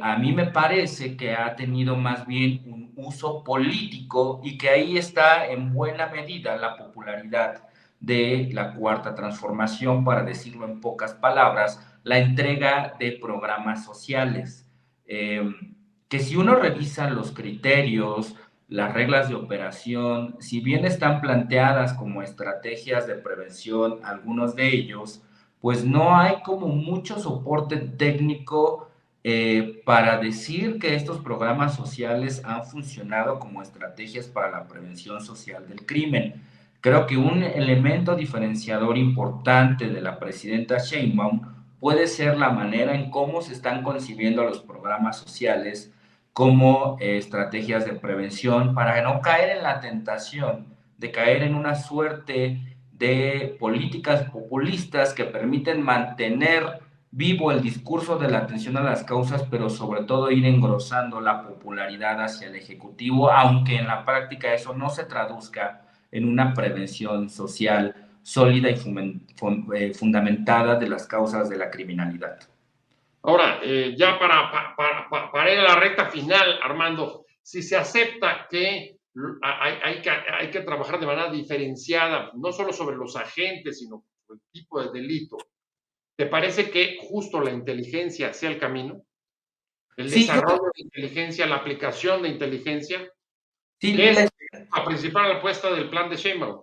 a mí me parece que ha tenido más bien un uso político, y que ahí está en buena medida la popularidad de la Cuarta Transformación, para decirlo en pocas palabras, la entrega de programas sociales. que si uno revisa los criterios, las reglas de operación, si bien están planteadas como estrategias de prevención, algunos de ellos, pues no hay como mucho soporte técnico para decir que estos programas sociales han funcionado como estrategias para la prevención social del crimen. Creo que un elemento diferenciador importante de la presidenta Sheinbaum puede ser la manera en cómo se están concibiendo los programas sociales como estrategias de prevención para no caer en la tentación de caer en una suerte de políticas populistas que permiten mantener vivo el discurso de la atención a las causas, pero sobre todo ir engrosando la popularidad hacia el Ejecutivo, aunque en la práctica eso no se traduzca en una prevención social sólida y fundamentada de las causas de la criminalidad. Ahora, ya para ir a la recta final, Armando, si se acepta que hay que trabajar de manera diferenciada, no solo sobre los agentes, sino sobre el tipo de delito, ¿te parece que justo la inteligencia sea el camino? El desarrollo de inteligencia, la aplicación de inteligencia, es la principal apuesta del plan de Sheinbaum.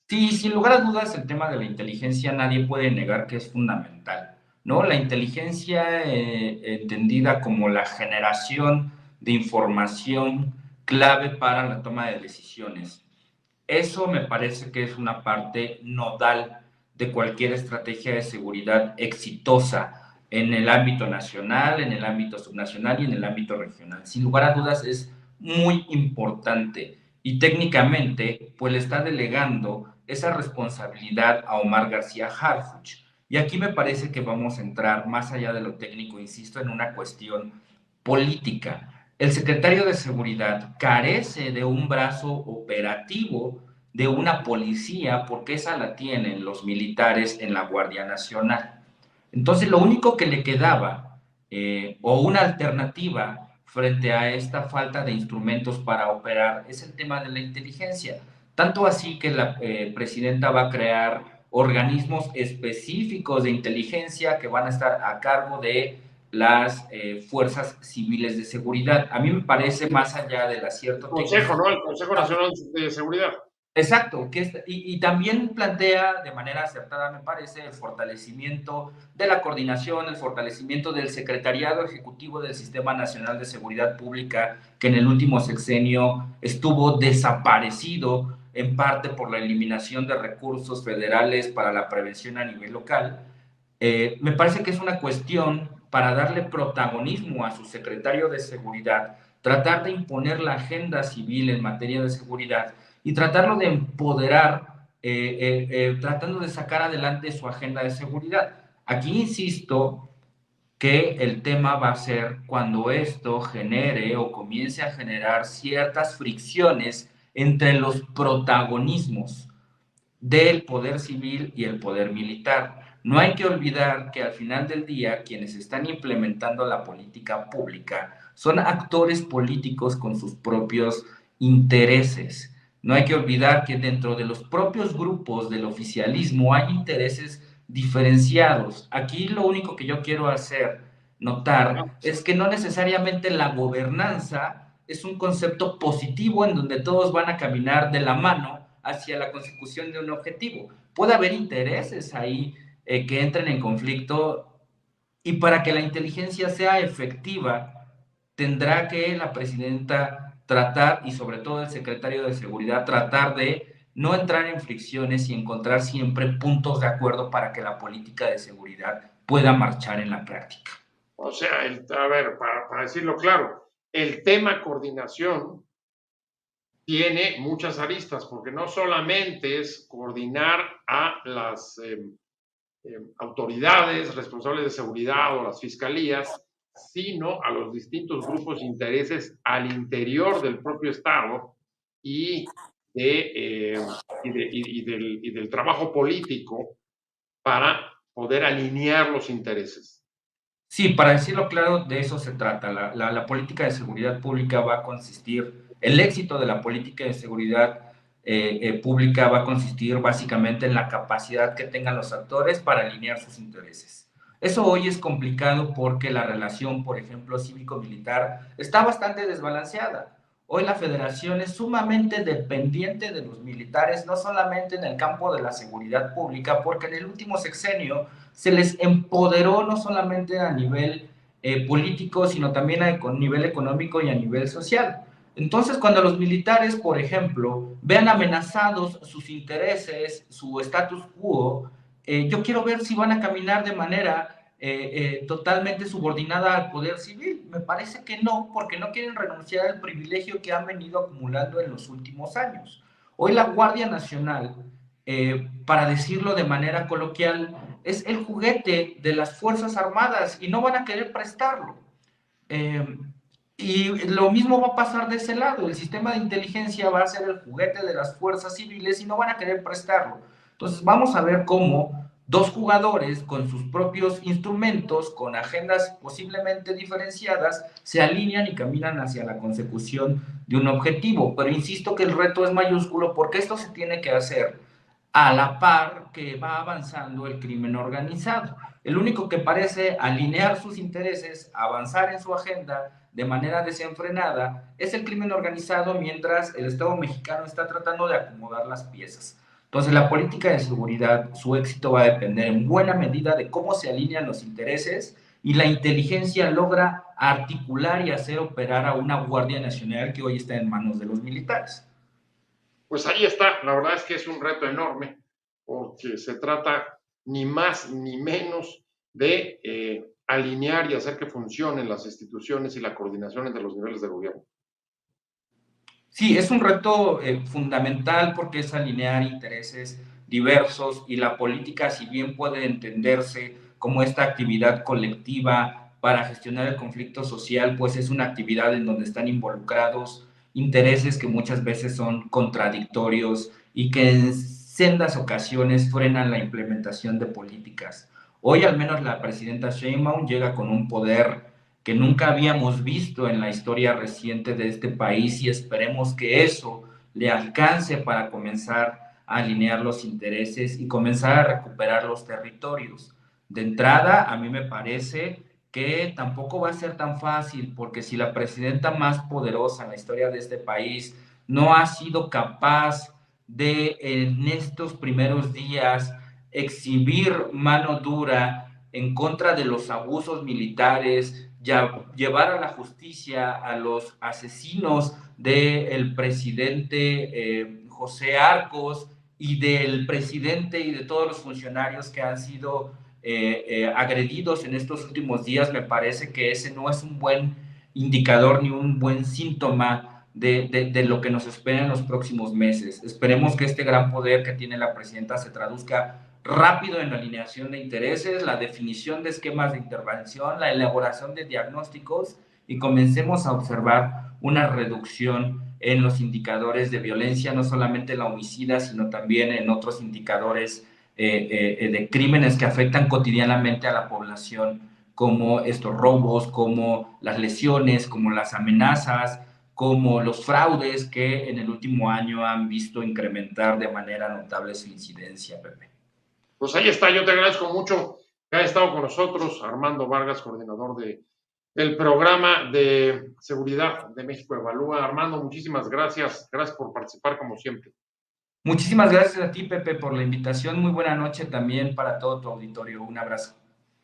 Sí, sin lugar a dudas, el tema de la inteligencia nadie puede negar que es fundamental, ¿no? La inteligencia entendida como la generación de información clave para la toma de decisiones. Eso me parece que es una parte nodal de cualquier estrategia de seguridad exitosa en el ámbito nacional, en el ámbito subnacional y en el ámbito regional. Sin lugar a dudas es muy importante y técnicamente pues le está delegando esa responsabilidad a Omar García Harfuch. Y aquí me parece que vamos a entrar más allá de lo técnico, insisto, en una cuestión política. El secretario de Seguridad carece de un brazo operativo de una policía porque esa la tienen los militares en la Guardia Nacional. Entonces, lo único que le quedaba, o una alternativa frente a esta falta de instrumentos para operar, es el tema de la inteligencia. Tanto así que la presidenta va a crear organismos específicos de inteligencia que van a estar a cargo de las fuerzas civiles de seguridad. A mí me parece, más allá del acierto técnico, ¿no? El Consejo Nacional de Seguridad. Exacto, y también plantea de manera acertada, me parece, el fortalecimiento de la coordinación, el fortalecimiento del Secretariado Ejecutivo del Sistema Nacional de Seguridad Pública, que en el último sexenio estuvo desaparecido en parte por la eliminación de recursos federales para la prevención a nivel local. Me parece que es una cuestión para darle protagonismo a su secretario de Seguridad, tratar de imponer la agenda civil en materia de seguridad y tratarlo de empoderar, tratando de sacar adelante su agenda de seguridad. Aquí insisto que el tema va a ser cuando esto genere o comience a generar ciertas fricciones entre los protagonismos del poder civil y el poder militar. No hay que olvidar que al final del día quienes están implementando la política pública son actores políticos con sus propios intereses. No hay que olvidar que dentro de los propios grupos del oficialismo hay intereses diferenciados. Aquí lo único que yo quiero hacer notar es que no necesariamente la gobernanza es un concepto positivo en donde todos van a caminar de la mano hacia la consecución de un objetivo. Puede haber intereses ahí que entren en conflicto y para que la inteligencia sea efectiva tendrá que la presidenta tratar, y sobre todo el secretario de Seguridad, tratar de no entrar en fricciones y encontrar siempre puntos de acuerdo para que la política de seguridad pueda marchar en la práctica. O sea, a ver, para decirlo claro, el tema coordinación tiene muchas aristas, porque no solamente es coordinar a las autoridades responsables de seguridad o las fiscalías, sino a los distintos grupos de intereses al interior del propio Estado y del trabajo político para poder alinear los intereses. Sí, para decirlo claro, de eso se trata. La política de seguridad pública va a consistir, el éxito de la política de seguridad pública va a consistir básicamente en la capacidad que tengan los actores para alinear sus intereses. Eso hoy es complicado porque la relación, por ejemplo, cívico-militar está bastante desbalanceada. Hoy la federación es sumamente dependiente de los militares, no solamente en el campo de la seguridad pública, porque en el último sexenio se les empoderó no solamente a nivel político, sino también a nivel económico y a nivel social. Entonces, cuando los militares, por ejemplo, vean amenazados sus intereses, su status quo, yo quiero ver si van a caminar de manera totalmente subordinada al poder civil. Me parece que no, porque no quieren renunciar al privilegio que han venido acumulando en los últimos años. Hoy la Guardia Nacional, para decirlo de manera coloquial, es el juguete de las Fuerzas Armadas y no van a querer prestarlo. Y lo mismo va a pasar de ese lado. El sistema de inteligencia va a ser el juguete de las fuerzas civiles y no van a querer prestarlo. Entonces vamos a ver cómo dos jugadores con sus propios instrumentos, con agendas posiblemente diferenciadas, se alinean y caminan hacia la consecución de un objetivo. Pero insisto que el reto es mayúsculo porque esto se tiene que hacer a la par que va avanzando el crimen organizado. El único que parece alinear sus intereses, avanzar en su agenda de manera desenfrenada, es el crimen organizado, mientras el Estado mexicano está tratando de acomodar las piezas. Entonces, la política de seguridad, su éxito va a depender en buena medida de cómo se alinean los intereses y la inteligencia logra articular y hacer operar a una Guardia Nacional que hoy está en manos de los militares. Pues ahí está, la verdad es que es un reto enorme, porque se trata ni más ni menos de alinear y hacer que funcionen las instituciones y la coordinación entre los niveles de gobierno. Sí, es un reto fundamental porque es alinear intereses diversos y la política, si bien puede entenderse como esta actividad colectiva para gestionar el conflicto social, pues es una actividad en donde están involucrados intereses que muchas veces son contradictorios y que en sendas ocasiones frenan la implementación de políticas. Hoy al menos la presidenta Sheinbaum llega con un poder que nunca habíamos visto en la historia reciente de este país y esperemos que eso le alcance para comenzar a alinear los intereses y comenzar a recuperar los territorios. De entrada, a mí me parece que tampoco va a ser tan fácil, porque si la presidenta más poderosa en la historia de este país no ha sido capaz de en estos primeros días exhibir mano dura en contra de los abusos militares, llevar a la justicia a los asesinos del presidente José Arcos y del presidente y de todos los funcionarios que han sido agredidos en estos últimos días. Me parece que ese no es un buen indicador ni un buen síntoma de lo que nos espera en los próximos meses. Esperemos que este gran poder que tiene la presidenta se traduzca rápido en la alineación de intereses, la definición de esquemas de intervención, la elaboración de diagnósticos y comencemos a observar una reducción en los indicadores de violencia, no solamente la homicida, sino también en otros indicadores de crímenes que afectan cotidianamente a la población, como estos robos, como las lesiones, como las amenazas, como los fraudes que en el último año han visto incrementar de manera notable su incidencia, Pepe. Pues ahí está, yo te agradezco mucho que haya estado con nosotros Armando Vargas, coordinador del programa de seguridad de México Evalúa. Armando, muchísimas gracias. Gracias por participar como siempre. Muchísimas gracias a ti, Pepe, por la invitación. Muy buena noche también para todo tu auditorio. Un abrazo.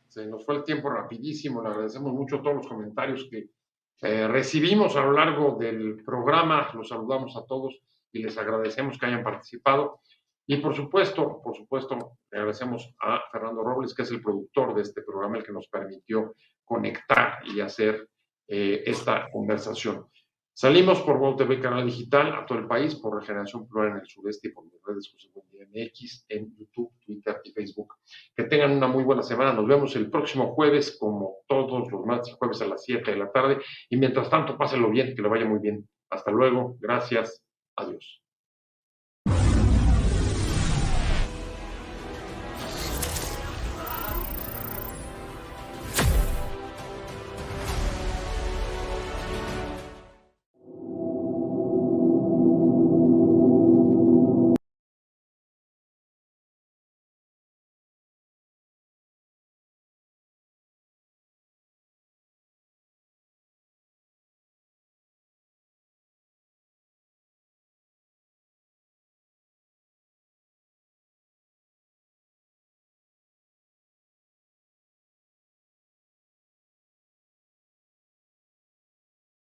Se nos fue el tiempo rapidísimo. Le agradecemos mucho todos los comentarios que recibimos a lo largo del programa. Los saludamos a todos y les agradecemos que hayan participado. Y por supuesto, le agradecemos a Fernando Robles, que es el productor de este programa, el que nos permitió conectar y hacer esta conversación. Salimos por Wow TV, canal digital, a todo el país, por Regeneración Plural en el Sureste y por mis redes José Buen Día MX, en YouTube, Twitter y Facebook. Que tengan una muy buena semana. Nos vemos el próximo jueves, como todos los martes y jueves a las 7 de la tarde. Y mientras tanto, pásenlo bien, que le vaya muy bien. Hasta luego. Gracias. Adiós.